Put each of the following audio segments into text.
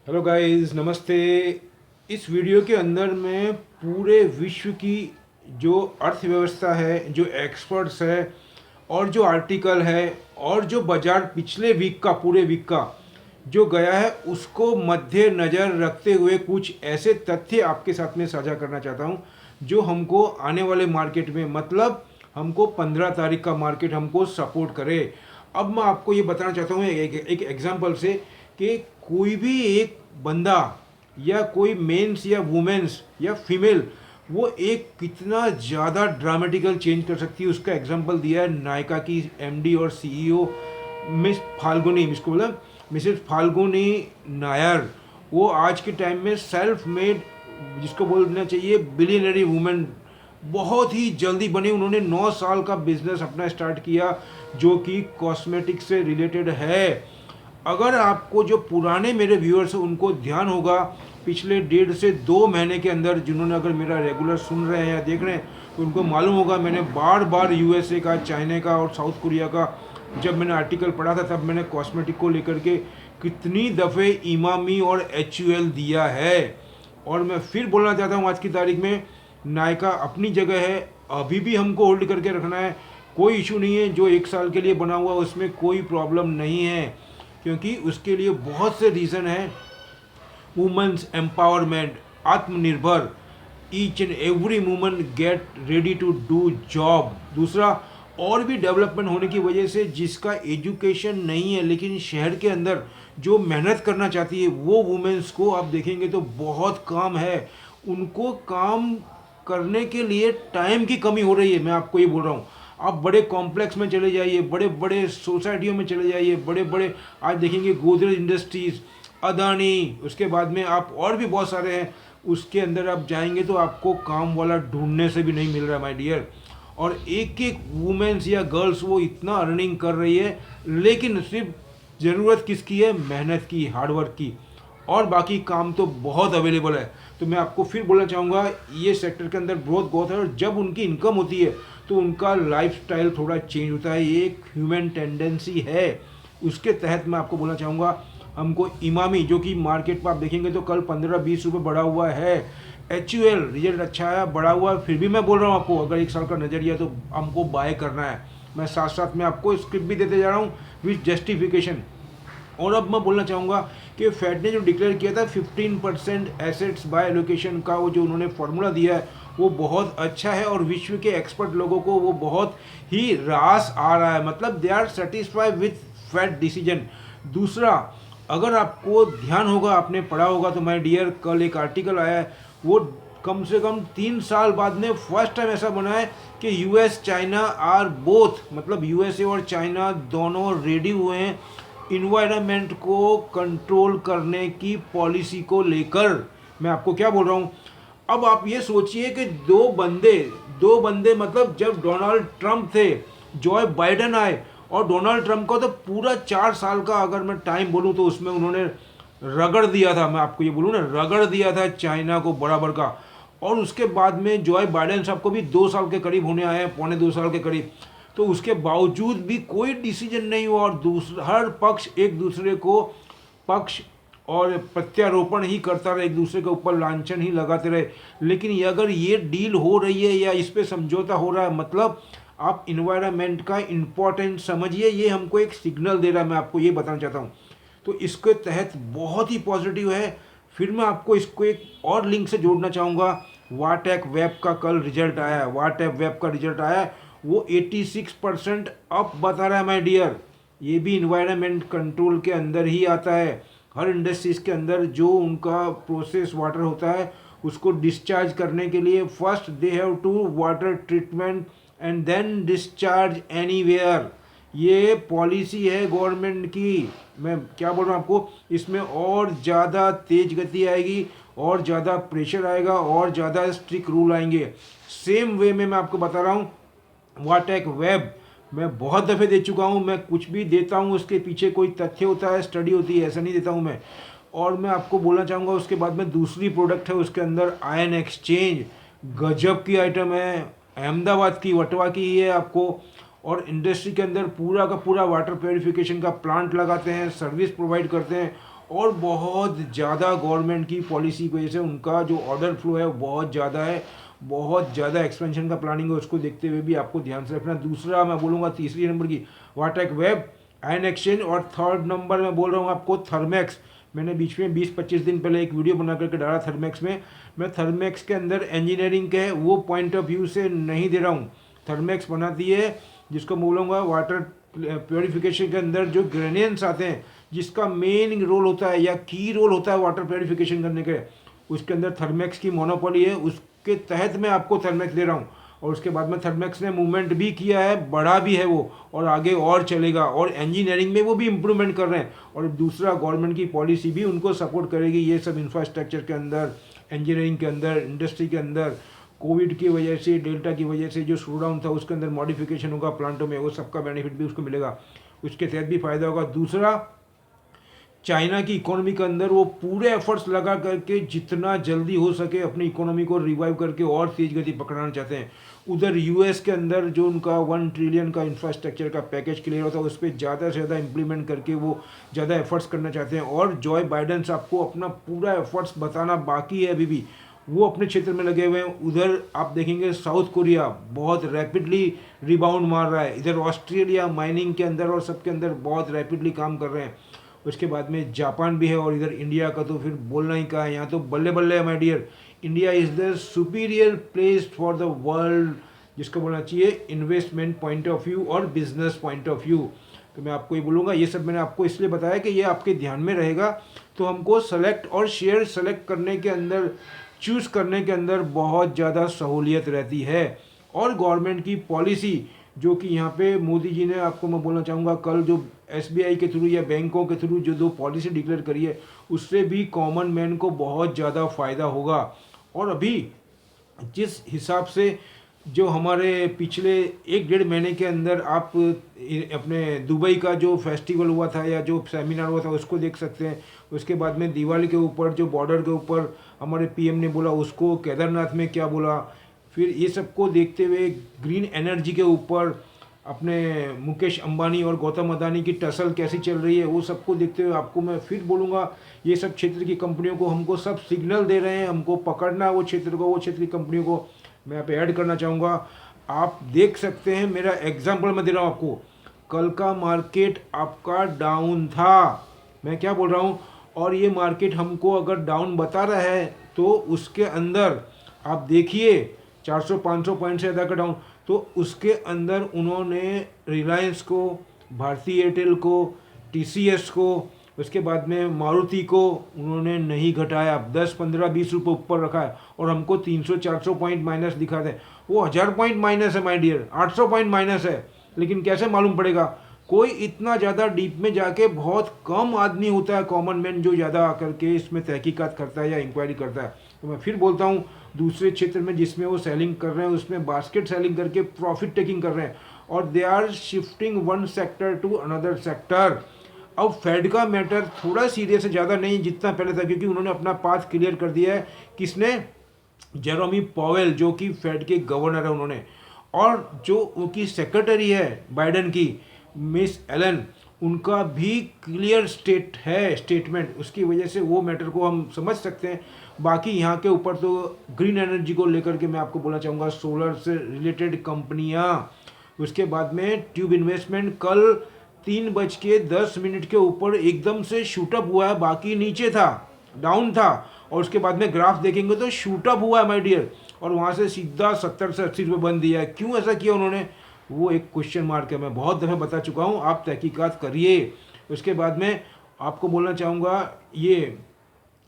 Hello guys, नमस्ते। इस video के अंदर मैं पूरे विश्व की जो अर्थव्यवस्था है, जो एक्सपर्ट्स है और जो आर्टिकल है और जो बाजार पिछले वीक का, पूरे वीक का जो गया है, उसको मध्य नज़र रखते हुए कुछ ऐसे तथ्य आपके साथ में साझा करना चाहता हूँ जो हमको आने वाले मार्केट में, मतलब हमको 15 तारीख का मार्केट हमको सपोर्ट करे। अब मैं आपको ये बताना चाहता हूँ एक एग्जांपल से कि कोई भी एक बंदा या कोई मेंस या वुमेन्स या फीमेल वो एक कितना ज़्यादा ड्रामेटिकल चेंज कर सकती है, उसका एग्जांपल दिया है नायका की एमडी और सीईओ मिस फाल्गुनी, इसको बोला मिसेस फाल्गुनी नायर। वो आज के टाइम में सेल्फ मेड, जिसको बोलना चाहिए बिलियनरी वुमेन, बहुत ही जल्दी बनी। उन्होंने 9 साल का बिजनेस अपना स्टार्ट किया जो कि कॉस्मेटिक्स से रिलेटेड है। अगर आपको जो पुराने मेरे व्यूअर्स हैं उनको ध्यान होगा, पिछले 1.5 से 2 महीने के अंदर जिन्होंने अगर मेरा रेगुलर सुन रहे हैं या देख रहे हैं तो उनको मालूम होगा मैंने बार बार यूएसए का, चाइना का और साउथ कोरिया का जब मैंने आर्टिकल पढ़ा था तब मैंने कॉस्मेटिक को लेकर के कितनी दफ़े इमामी और एचयूएल दिया है। और मैं फिर बोलना चाहता हूँ आज की तारीख में नायका अपनी जगह है, अभी भी हमको होल्ड करके रखना है, कोई इशू नहीं है। जो 1 साल के लिए बना हुआ उसमें कोई प्रॉब्लम नहीं है, क्योंकि उसके लिए बहुत से रीज़न हैं। वुमेन्स एम्पावरमेंट, आत्मनिर्भर, each and every woman get ready to do job. दूसरा, और भी डेवलपमेंट होने की वजह से जिसका एजुकेशन नहीं है लेकिन शहर के अंदर जो मेहनत करना चाहती है वो वुमेन्स को आप देखेंगे तो बहुत काम है। उनको काम करने के लिए टाइम की कमी हो रही है। मैं आपको ये बोल रहा हूँ, आप बड़े कॉम्प्लेक्स में चले जाइए, बड़े बड़े सोसाइटियों में चले जाइए, बड़े बड़े आज देखेंगे गोदरेज इंडस्ट्रीज़, अदानी, उसके बाद में आप और भी बहुत सारे हैं, उसके अंदर आप जाएंगे तो आपको काम वाला ढूंढने से भी नहीं मिल रहा माय डियर। और एक एक वुमेन्स या गर्ल्स वो इतना अर्निंग कर रही है, लेकिन सिर्फ ज़रूरत किसकी है? मेहनत की, हार्डवर्क की। और बाकी काम तो बहुत अवेलेबल है। तो मैं आपको फिर बोलना चाहूँगा ये सेक्टर के अंदर बहुत है, और जब उनकी इनकम होती है तो उनका लाइफस्टाइल थोड़ा चेंज होता है। ये एक ह्यूमन टेंडेंसी है। उसके तहत मैं आपको बोलना चाहूँगा हमको इमामी, जो कि मार्केट पर आप देखेंगे तो कल 15-20 रुपये बढ़ा हुआ है। एचयूएल रिजल्ट अच्छा आया, बढ़ा हुआ है, फिर भी मैं बोल रहा हूँ आपको अगर 1 साल का नज़रिया तो हमको बाय करना है। मैं साथ साथ में आपको स्क्रिप्ट भी देते जा रहा हूँ विथ जस्टिफिकेशन। और अब मैं बोलना चाहूँगा कि फेड ने जो डिक्लेयर किया था 15% एसेट्स बाय एलोकेशन का, वो जो उन्होंने फार्मूला दिया है वो बहुत अच्छा है और विश्व के एक्सपर्ट लोगों को वो बहुत ही रास आ रहा है, मतलब they are satisfied with Fed decision. दूसरा, अगर आपको ध्यान होगा, आपने पढ़ा होगा तो माय डियर, कल एक आर्टिकल आया है, वो कम से कम 3 साल बाद में फर्स्ट टाइम ऐसा बना है कि यूएस चाइना आर बोथ, मतलब यूएसए और चाइना दोनों रेडी हुए हैं इन्वायरमेंट को कंट्रोल करने की पॉलिसी को लेकर। मैं आपको क्या बोल रहा हूँ, अब आप ये सोचिए कि दो बंदे मतलब जब डोनाल्ड ट्रंप थे, जो बाइडन आए, और डोनाल्ड ट्रंप का तो पूरा 4 साल का अगर मैं टाइम बोलूँ तो उसमें उन्होंने रगड़ दिया था, मैं आपको ये बोलूँ ना, रगड़ दिया था चाइना को बराबर का। और उसके बाद में जो बाइडेन साहब को भी 2 साल के करीब होने आए हैं, पौने 2 साल के करीब, तो उसके बावजूद भी कोई डिसीजन नहीं हुआ और दूसरा हर पक्ष एक दूसरे को पक्ष और प्रत्यारोपण ही करता रहे, एक दूसरे के ऊपर लांछन ही लगाते रहे। लेकिन ये अगर ये डील हो रही है या इस पे समझौता हो रहा है, मतलब आप इन्वायरमेंट का इम्पोर्टेंस समझिए, ये हमको एक सिग्नल दे रहा है। मैं आपको ये बताना चाहता हूँ, तो इसके तहत बहुत ही पॉजिटिव है। फिर मैं आपको इसको एक और लिंक से जोड़ना चाहूँगा। वाटेक वेब का कल रिजल्ट आया है, वाटेक वेब का रिजल्ट आया है, वो 86% अप बता रहा है माय डियर। ये भी इन्वायरमेंट कंट्रोल के अंदर ही आता है। हर इंडस्ट्रीज के अंदर जो उनका प्रोसेस वाटर होता है उसको डिस्चार्ज करने के लिए first they have to water treatment and then discharge anywhere. ये पॉलिसी है गवर्नमेंट की। मैं क्या बोल रहा हूँ आपको, इसमें और ज़्यादा तेज गति आएगी और ज़्यादा प्रेशर आएगा और ज़्यादा स्ट्रिक्ट रूल आएंगे। सेम वे में मैं आपको बता रहा हूँ वाटेक वेब मैं बहुत दफ़े दे चुका हूँ। मैं कुछ भी देता हूँ उसके पीछे कोई तथ्य होता है, स्टडी होती है, ऐसा नहीं देता हूँ मैं। और मैं आपको बोलना चाहूँगा उसके बाद में दूसरी प्रोडक्ट है उसके अंदर आयन एक्सचेंज, गजब की आइटम है, अहमदाबाद की, वटवा की ही है आपको। और इंडस्ट्री के अंदर पूरा का पूरा वाटर प्योरिफिकेशन का प्लांट लगाते हैं, सर्विस प्रोवाइड करते हैं और बहुत ज़्यादा गवर्नमेंट की पॉलिसी की वजह से उनका जो ऑर्डर फ्लो है वो बहुत ज़्यादा है, बहुत ज़्यादा एक्सपेंशन का प्लानिंग है, उसको देखते हुए भी आपको ध्यान से रखना। दूसरा मैं बोलूँगा तीसरी नंबर की वाटेक वेब आयन एक्सचेंज, और थर्ड नंबर मैं बोल रहा हूँ आपको थर्मेक्स। मैंने बीच में 20-25 दिन पहले एक वीडियो बना करके डाला थर्मेक्स में। मैं थर्मेक्स के अंदर इंजीनियरिंग के वो पॉइंट ऑफ व्यू से नहीं दे रहा हूँ। थर्मेक्स बनाती है जिसको बोलूँगा वाटर प्योरीफिकेशन के अंदर जो ग्रेनियंस आते हैं, जिसका मेन रोल होता है या की रोल होता है वाटर प्योरीफिकेशन करने के, उसके अंदर थर्मेक्स की मोनोपोली है। उसके तहत मैं आपको थर्मेक्स दे रहा हूँ। और उसके बाद में थर्मेक्स ने मूवमेंट भी किया है, बढ़ा भी है वो, और आगे और चलेगा, और इंजीनियरिंग में वो भी इम्प्रूवमेंट कर रहे हैं। और दूसरा गवर्नमेंट की पॉलिसी भी उनको सपोर्ट करेगी ये सब इंफ्रास्ट्रक्चर के अंदर, इंजीनियरिंग के अंदर, इंडस्ट्री के अंदर। कोविड की वजह से, डेल्टा की वजह से जो स्लो डाउन था उसके अंदर मॉडिफिकेशन होगा प्लांटों में, वो सबका बेनिफिट भी उसको मिलेगा, उसके तहत भी फायदा होगा। दूसरा, चाइना की इकोनॉमी के अंदर वो पूरे एफर्ट्स लगा करके जितना जल्दी हो सके अपनी इकोनॉमी को रिवाइव करके और तेज गति पकड़ना चाहते हैं। उधर यूएस के अंदर जो उनका 1 ट्रिलियन का इंफ्रास्ट्रक्चर का पैकेज क्लियर होता है उस पर ज़्यादा से ज़्यादा इम्प्लीमेंट करके वो ज़्यादा एफर्ट्स करना चाहते हैं। और जॉय बाइडेन आपको अपना पूरा एफर्ट्स बताना बाकी है अभी भी, वो अपने क्षेत्र में लगे हुए हैं। उधर आप देखेंगे साउथ कोरिया बहुत रैपिडली रिबाउंड मार रहा है। इधर ऑस्ट्रेलिया माइनिंग के अंदर और सबके अंदर बहुत रैपिडली काम कर रहे हैं। उसके बाद में जापान भी है, और इधर इंडिया का तो फिर बोलना ही कहा है, यहाँ तो बल्ले बल्ले है my dear. India is the superior place for the world, जिसको बोलना चाहिए इन्वेस्टमेंट पॉइंट ऑफ व्यू और बिजनेस पॉइंट ऑफ व्यू। तो मैं आपको ये बोलूँगा, ये सब मैंने आपको इसलिए बताया कि ये आपके ध्यान में रहेगा। तो हमको सेलेक्ट और शेयर सेलेक्ट करने के अंदर, चूज़ करने के अंदर बहुत ज़्यादा सहूलियत रहती है। और गवर्नमेंट की पॉलिसी जो कि यहाँ पे मोदी जी ने, आपको मैं बोलना चाहूँगा, कल जो एसबीआई के थ्रू या बैंकों के थ्रू जो 2 पॉलिसी डिक्लेयर करी है, उससे भी कॉमन मैन को बहुत ज़्यादा फ़ायदा होगा। और अभी जिस हिसाब से जो हमारे पिछले 1-1.5 महीने के अंदर आप अपने दुबई का जो फेस्टिवल हुआ था या जो सेमिनार हुआ था उसको देख सकते हैं। उसके बाद में दिवाली के ऊपर जो बॉर्डर के ऊपर हमारे पीएम ने बोला उसको, केदारनाथ में क्या बोला, फिर ये सबको देखते हुए ग्रीन एनर्जी के ऊपर अपने मुकेश अंबानी और गौतम अदानी की टसल कैसी चल रही है, वो सबको देखते हुए आपको मैं फिर बोलूँगा, ये सब क्षेत्र की कंपनियों को हमको सब सिग्नल दे रहे हैं, हमको पकड़ना है वो क्षेत्र को, वो क्षेत्र की कंपनियों को। मैं यहाँ पे ऐड करना चाहूँगा, आप देख सकते हैं, मेरा एग्जाम्पल मैं दे रहा हूँ आपको। कल का मार्केट आपका डाउन था, मैं क्या बोल रहा हूँ, और ये मार्केट हमको अगर डाउन बता रहा है तो उसके अंदर आप देखिए 400-500 पॉइंट से ज़्यादा का डाउन, तो उसके अंदर उन्होंने रिलायंस को, भारती एयरटेल को, टीसीएस को, उसके बाद में मारुति को उन्होंने नहीं घटाया, 10-15-20 रुपये ऊपर रखा है, और हमको 300-400 पॉइंट माइनस दिखा दे। वो 1000 पॉइंट माइनस है माय डियर, 800 पॉइंट माइनस है, लेकिन कैसे मालूम पड़ेगा? कोई इतना ज़्यादा डीप में जाके, बहुत कम आदमी होता है कॉमन मैन जो ज़्यादा आकर के इसमें तहकीकात करता है या इंक्वायरी करता है। तो मैं फिर बोलता हूँ, दूसरे क्षेत्र में जिसमें वो सेलिंग कर रहे हैं उसमें बास्केट सेलिंग करके प्रॉफिट टेकिंग कर रहे हैं, और they are shifting one sector to another sector. अब फेड का मैटर थोड़ा सीरियस है, ज़्यादा नहीं जितना पहले था, क्योंकि उन्होंने अपना पाथ क्लियर कर दिया है। किसने? जेरोमी पॉवेल, जो कि फेड के गवर्नर है उन्होंने, और जो उनकी सेक्रेटरी है बाइडेन की, मिस एलन, उनका भी क्लियर स्टेटमेंट, उसकी वजह से वो मैटर को हम समझ सकते हैं। बाकी यहाँ के ऊपर तो ग्रीन एनर्जी को लेकर के मैं आपको बोलना चाहूँगा, सोलर से रिलेटेड कंपनियाँ, उसके बाद में ट्यूब इन्वेस्टमेंट कल 3:10 के ऊपर एकदम से शूटअप हुआ है, बाकी नीचे था, डाउन था, और उसके बाद में ग्राफ देखेंगे तो शूटअप हुआ है माय डियर, और वहाँ से सीधा 70 से 80 रुपये बंद दिया है। क्यों ऐसा किया उन्होंने, वो एक क्वेश्चन मार्क है, मैं बहुत दफ़े बता चुका हूँ, आप तहकीकात करिए। उसके बाद में आपको बोलना चाहूँगा, ये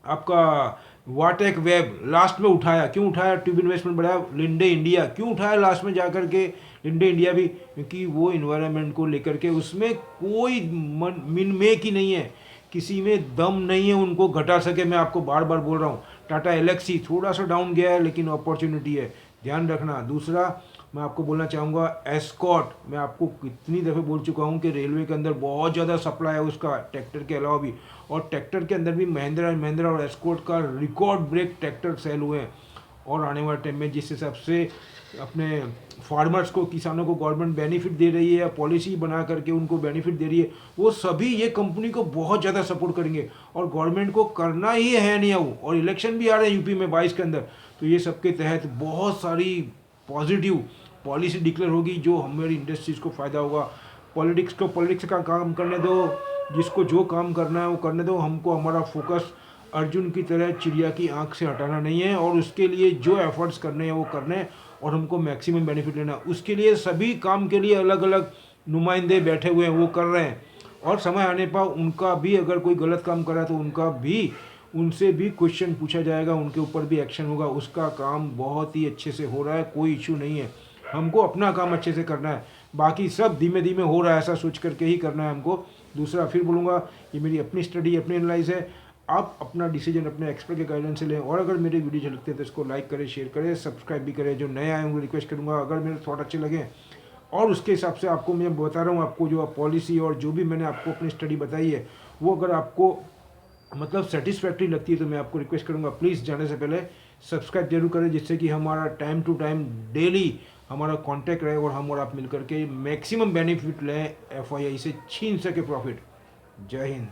आपका वाटेक वेब लास्ट में उठाया, क्यों उठाया? ट्यूब इन्वेस्टमेंट बढ़ाया। लिंडे इंडिया क्यों उठाया लास्ट में जाकर के, लिंडे इंडिया भी, क्योंकि वो इन्वायरमेंट को लेकर के उसमें कोई मिन मेक ही नहीं है, किसी में दम नहीं है उनको घटा सके। मैं आपको बार बार बोल रहा हूँ, टाटा एलेक्सी थोड़ा सा डाउन गया है लेकिन अपॉर्चुनिटी है, ध्यान रखना। दूसरा मैं आपको बोलना चाहूँगा एस्कॉर्ट, मैं आपको कितनी दफ़े बोल चुका हूँ कि रेलवे के अंदर बहुत ज़्यादा सप्लाई है उसका, ट्रैक्टर के अलावा भी, और ट्रैक्टर के अंदर भी महिंद्रा एंड महिंद्रा और एस्कॉर्ट का रिकॉर्ड ब्रेक ट्रैक्टर सेल हुए हैं। और आने वाले टाइम में जिस हिसाब से अपने फार्मर्स को, किसानों को गवर्नमेंट बेनिफिट दे रही है या पॉलिसी बना करके उनको बेनिफिट दे रही है, वो सभी ये कंपनी को बहुत ज़्यादा सपोर्ट करेंगे। और गवर्नमेंट को करना ही है नहीं वो, और इलेक्शन भी आ रहे हैं यूपी में 22 के अंदर, तो ये सबके तहत बहुत सारी पॉजिटिव पॉलिसी डिक्लेयर होगी जो हमारी इंडस्ट्रीज़ को फ़ायदा होगा। पॉलिटिक्स का काम करने दो, जिसको जो काम करना है वो करने दो। हमको हमारा फोकस अर्जुन की तरह चिड़िया की आंख से हटाना नहीं है, और उसके लिए जो एफर्ट्स करने हैं वो करने हैं, और हमको मैक्सिमम बेनिफिट लेना। उसके लिए सभी काम के लिए अलग अलग नुमाइंदे बैठे हुए हैं, वो कर रहे हैं। और समय आने पर उनका भी, अगर कोई गलत काम कर रहा है तो उनका भी, उनसे भी क्वेश्चन पूछा जाएगा, उनके ऊपर भी एक्शन होगा। उसका काम बहुत ही अच्छे से हो रहा है, कोई इशू नहीं है। हमको अपना काम अच्छे से करना है, बाकी सब धीमे धीमे हो रहा है, ऐसा सोच करके ही करना है हमको। दूसरा फिर बोलूँगा, ये मेरी अपनी स्टडी, अपनी एनालाइज है। आप अपना डिसीजन अपने एक्सपर्ट के गाइडेंस से लें। और अगर मेरे वीडियो अच्छे लगते हैं तो इसको लाइक करें, शेयर करें, सब्सक्राइब भी करें। जो नए आए उनको रिक्वेस्ट करूँगा, अगर मेरे थॉट अच्छे लगे और उसके हिसाब से आपको मैं बता रहा हूँ, आपको जो पॉलिसी और जो भी मैंने आपको अपनी स्टडी बताई है, वो अगर आपको मतलब सेटिस्फैक्ट्री लगती है, तो मैं आपको रिक्वेस्ट करूँगा प्लीज़ जाने से पहले सब्सक्राइब जरूर करें, जिससे कि हमारा टाइम टू टाइम डेली हमारा कांटेक्ट रहे और हम और आप मिलकर के मैक्सिमम बेनिफिट लें, एफआईआई से छीन सके प्रॉफिट। जय हिंद।